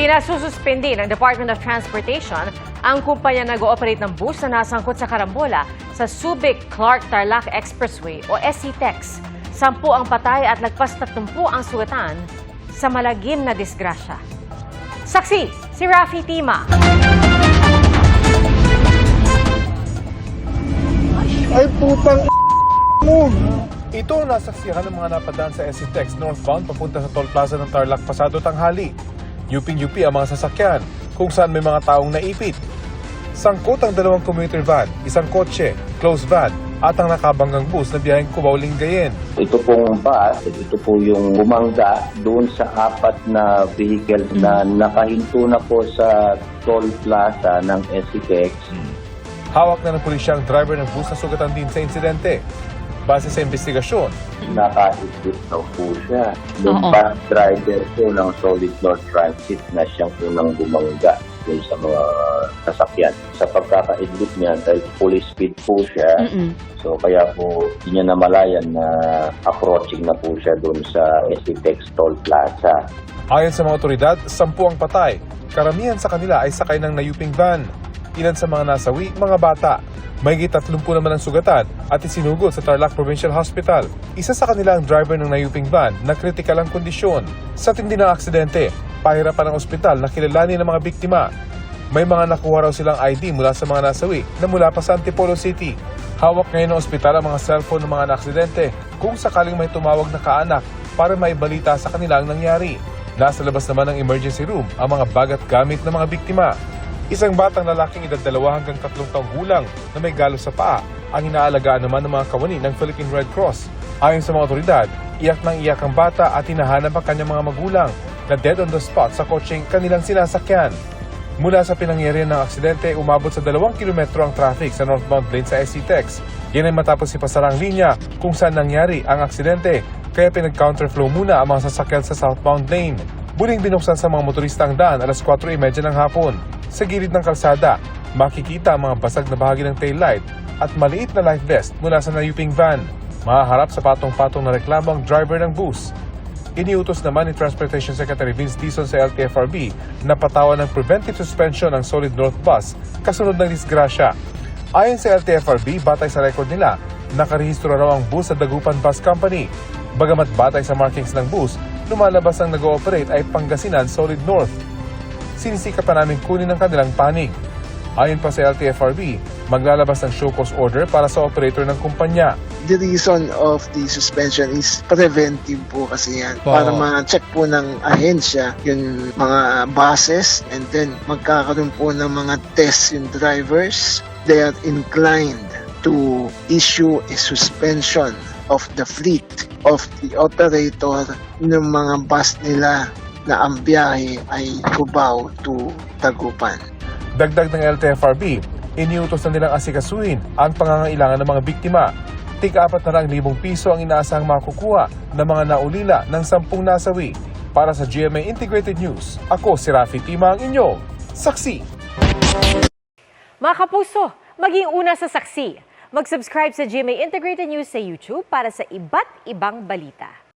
Pinasususpindi ng Department of Transportation ang kumpanya na nag-ooperate ng bus na nasangkot sa karambola sa Subic-Clark-Tarlac Expressway o SCTEX. 10 ang patay at lagpas 30 ang sugatan sa malagim na disgrasya. Saksi, si Rafi Tima. Ay putang mo! Ito ang nasaksihan ng mga napadaan sa SCTEX northbound papunta sa toll plaza ng Tarlac pasado tanghali. Yuping-yupi ang mga sasakyan kung saan may mga taong naipit. Sangkot ang 2 commuter van, 1 kotse, closed van at ang nakabanggang bus na biyaheng Cubao-Lingayen. Ito pong bus, ito po yung bumangga doon sa 4 na vehicles na nakahinto na po sa toll plaza ng SCTEX. Hawak na ng pulisya ang driver ng bus na sugatan din sa insidente. Base sa investigasyon, Naka-isip daw po siya. Yung bus driver po ng Solid North Transit na siyang unang bumangga dun sa mga sasakyan. Sa pagkakaidlip niya, dahil full speed po siya, so kaya po hindi niya namalayan na approaching na po siya dun sa SCTEX Toll Plaza. ayon sa mga otoridad, 10 ang patay. Karamihan sa kanila ay sakay ng nayuping van. Ilan sa mga nasawi, mga bata. Mahigit 30 naman ang sugatan at isinugod sa Tarlac Provincial Hospital. Isa sa kanila ang driver ng nayuping van na kritikal ang kondisyon. Sa tindi ng aksidente, pahirapan ng ospital na kilalanin ng mga biktima. May mga nakuha raw silang ID mula sa mga nasawi na mula pa sa Antipolo City. Hawak ngayon ng ospital ang mga cellphone ng mga naaksidente kung sakaling may tumawag na kaanak para maibalita sa kanilang nangyari. Nasa labas naman ng emergency room ang mga bag at gamit ng mga biktima. Isang batang lalaking edad 2 hanggang 3 taong gulang na may galos sa paa ang inaalagaan naman ng mga kawani ng Philippine Red Cross. Ayon sa mga otoridad, iyak nang iyak ang bata at hinahanap ang kanyang mga magulang na dead on the spot sa kotseng kanilang sinasakyan. Mula sa pinangyarihan ng aksidente, umabot sa 2 kilometro ang traffic sa northbound lane sa SCTEX. Yan ay matapos ipasara ang linya kung saan nangyari ang aksidente, kaya pinag-counterflow muna ang mga sasakyan sa southbound lane. Muling binuksan sa mga motorista ang daan alas 4:30 ng hapon. Sa gilid ng kalsada, makikita ang mga basag na bahagi ng taillight at maliit na life vest mula sa nayuping van. Mahaharap sa patong-patong na reklamo ang driver ng bus. Iniutos naman ni Transportation Secretary Vince Dizon sa LTFRB na patawan ng preventive suspension ng Solid North Bus kasunod ng disgrasya. Ayon sa LTFRB, batay sa record nila, nakarehistro raw ang bus sa Dagupan Bus Company. Bagamat batay sa markings ng bus, lumalabas ang nag-ooperate ay Pangasinan Solid North. Sinisika pa namin kunin ang kanilang panig. Ayon pa sa LTFRB, maglalabas ng show cause order para sa operator ng kumpanya. The reason of the suspension is preventive po kasi yan. Para ma-check po ng ahensya yung mga buses and then magkakaroon po ng mga tests yung drivers. They are inclined to issue a suspension of the fleet of the operator ng mga bus nila na ang biyahe ay Cubao to Dagupan. Dagdag ng LTFRB, iniutos na nilang asikasuhin ang pangangailangan ng mga biktima. tig-4,000 piso ang inaasahang makukuha ng mga naulila ng 10 nasawi. Para sa GMA Integrated News, ako si Rafi Tima, ang inyo saksi. Mga kapuso, maging una sa saksi. Mag-subscribe sa GMA Integrated News sa YouTube para sa iba't ibang balita.